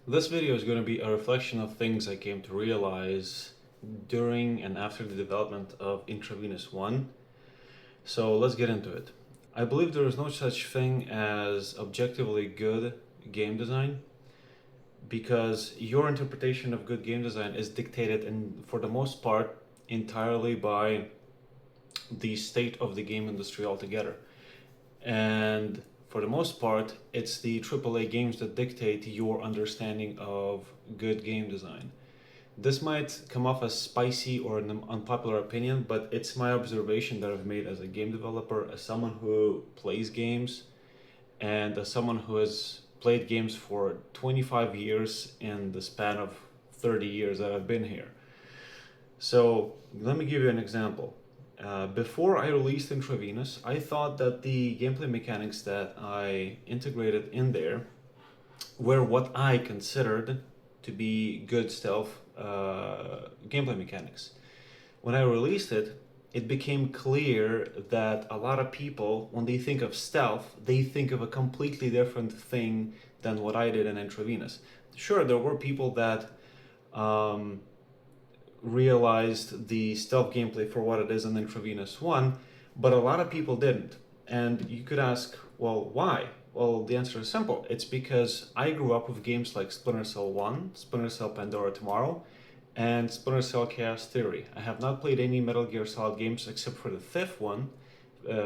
This video is going to be a reflection of things I came to realize during and after the development of Intravenous 1. So let's get into it. I believe there is no such thing as objectively good game design because your interpretation of good game design is dictated, and for the most part, entirely by the state of the game industry altogether. And for the most part, it's the AAA games that dictate your understanding of good game design. This might come off as spicy or an unpopular opinion, but it's my observation that I've made as a game developer, as someone who plays games, and as someone who has played games for 25 years in the span of 30 years that I've been here. So let me give you an example. Before I released Intravenous, I thought that the gameplay mechanics that I integrated in there were what I considered to be good stealth gameplay mechanics. When I released it, it became clear that a lot of people, when they think of stealth, they think of a completely different thing than what I did in Intravenous. Sure, there were people that realized the stealth gameplay for what it is in Intravenous 1, but a lot of people didn't. And you could ask, well, why? Well, the answer is simple. It's because I grew up with games like Splinter Cell 1, Splinter Cell Pandora Tomorrow, and Splinter Cell Chaos Theory. I have not played any Metal Gear Solid games except for the fifth one,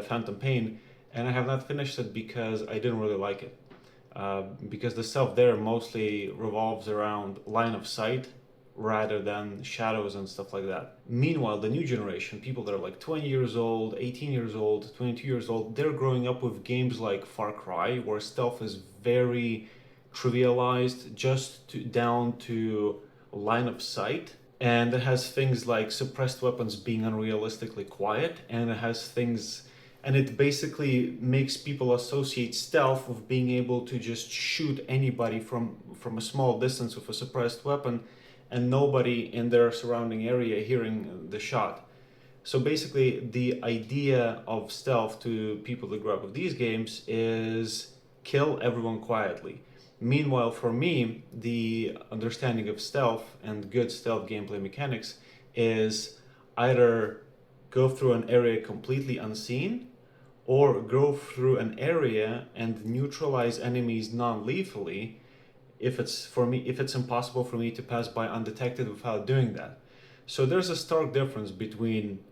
Phantom Pain, and I have not finished it because I didn't really like it. Because the stuff there mostly revolves around line of sight rather than shadows and stuff like that. Meanwhile, the new generation, people that are like 20 years old, 18 years old, 22 years old, they're growing up with games like Far Cry, where stealth is very trivialized down to line of sight. And it has things like suppressed weapons being unrealistically quiet, and it basically makes people associate stealth with being able to just shoot anybody from a small distance with a suppressed weapon, and nobody in their surrounding area hearing the shot. So basically, the idea of stealth to people that grew up with these games is kill everyone quietly. Meanwhile, for me, the understanding of stealth and good stealth gameplay mechanics is either go through an area completely unseen, or go through an area and neutralize enemies non-lethally if it's impossible for me to pass by undetected without doing that. So there's a stark difference between,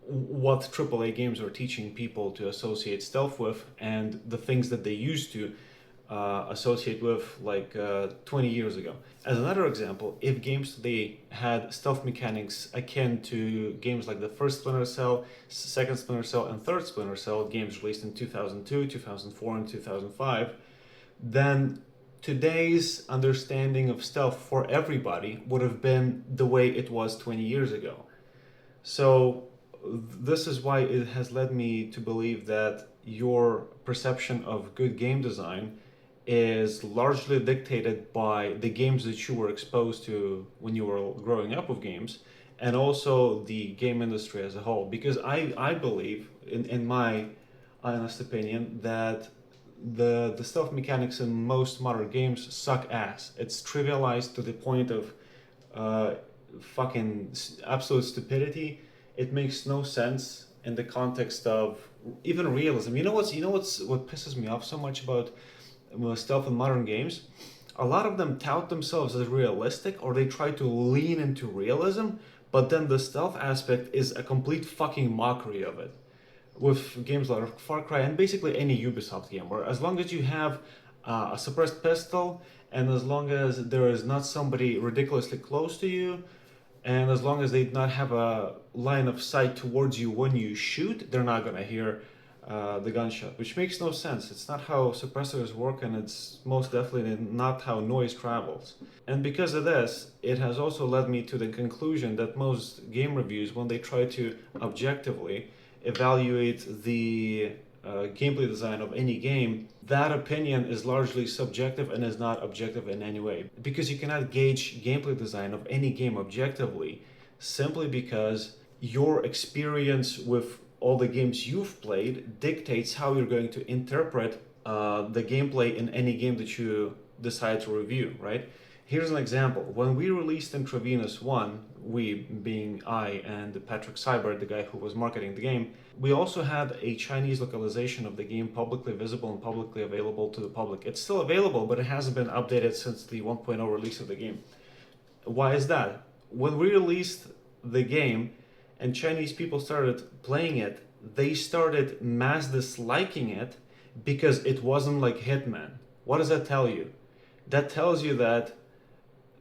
what AAA games are teaching people to associate stealth with and the things that they used to associate with 20 years ago. As another example, if games today had stealth mechanics akin to games like the first Splinter Cell, second Splinter Cell, and third Splinter Cell, games released in 2002, 2004, and 2005, then today's understanding of stealth for everybody would have been the way it was 20 years ago. So this is why it has led me to believe that your perception of good game design is largely dictated by the games that you were exposed to when you were growing up with games, and also the game industry as a whole. Because I believe, in my honest opinion, that the stealth mechanics in most modern games suck ass. It's trivialized to the point of fucking absolute stupidity. It makes no sense in the context of even realism. What pisses me off so much about stealth in modern games? A lot of them tout themselves as realistic, or they try to lean into realism, but then the stealth aspect is a complete fucking mockery of it. With games like Far Cry and basically any Ubisoft game, where as long as you have a suppressed pistol, and as long as there is not somebody ridiculously close to you, and as long as they do not have a line of sight towards you when you shoot, they're not gonna hear the gunshot, which makes no sense. It's not how suppressors work, and it's most definitely not how noise travels. And because of this, it has also led me to the conclusion that most game reviews, when they try to objectively evaluate the gameplay design of any game, that opinion is largely subjective and is not objective in any way. Because you cannot gauge gameplay design of any game objectively simply because your experience with all the games you've played dictates how you're going to interpret the gameplay in any game that you decide to review, right? Here's an example. When we released Intravenous 1, we being I and Patrick Seibert, the guy who was marketing the game, we also had a Chinese localization of the game publicly visible and publicly available to the public. It's still available, but it hasn't been updated since the 1.0 release of the game. Why is that? When we released the game and Chinese people started playing it, they started mass disliking it because it wasn't like Hitman. What does that tell you? That tells you that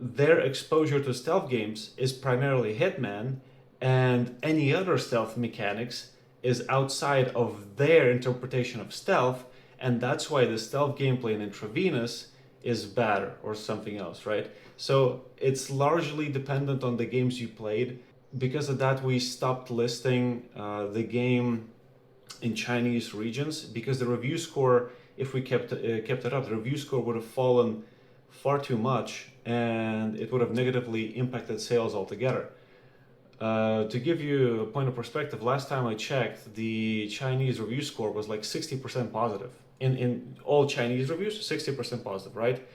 their exposure to stealth games is primarily Hitman, and any other stealth mechanics is outside of their interpretation of stealth, and that's why the stealth gameplay in Intravenous is better or something else, right? So it's largely dependent on the games you played. Because of that, we stopped listing the game in Chinese regions, because the review score, if we kept it up, the review score would have fallen far too much, and it would have negatively impacted sales altogether. To give you a point of perspective, last time I checked, the Chinese review score was like 60% positive. In all Chinese reviews, 60% positive, right?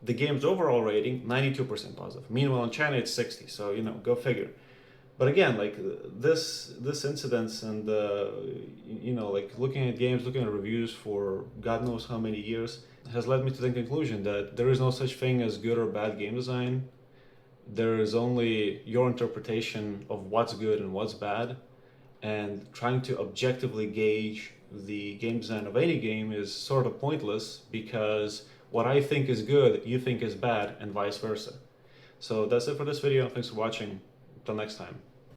The game's overall rating, 92% positive. Meanwhile, in China, it's 60, so, go figure. But again, like this incidents and, like looking at games, looking at reviews for God knows how many years, has led me to the conclusion that there is no such thing as good or bad game design. There is only your interpretation of what's good and what's bad, and trying to objectively gauge the game design of any game is sort of pointless, because what I think is good, you think is bad, and vice versa. So that's it for this video. Thanks for watching. Until next time.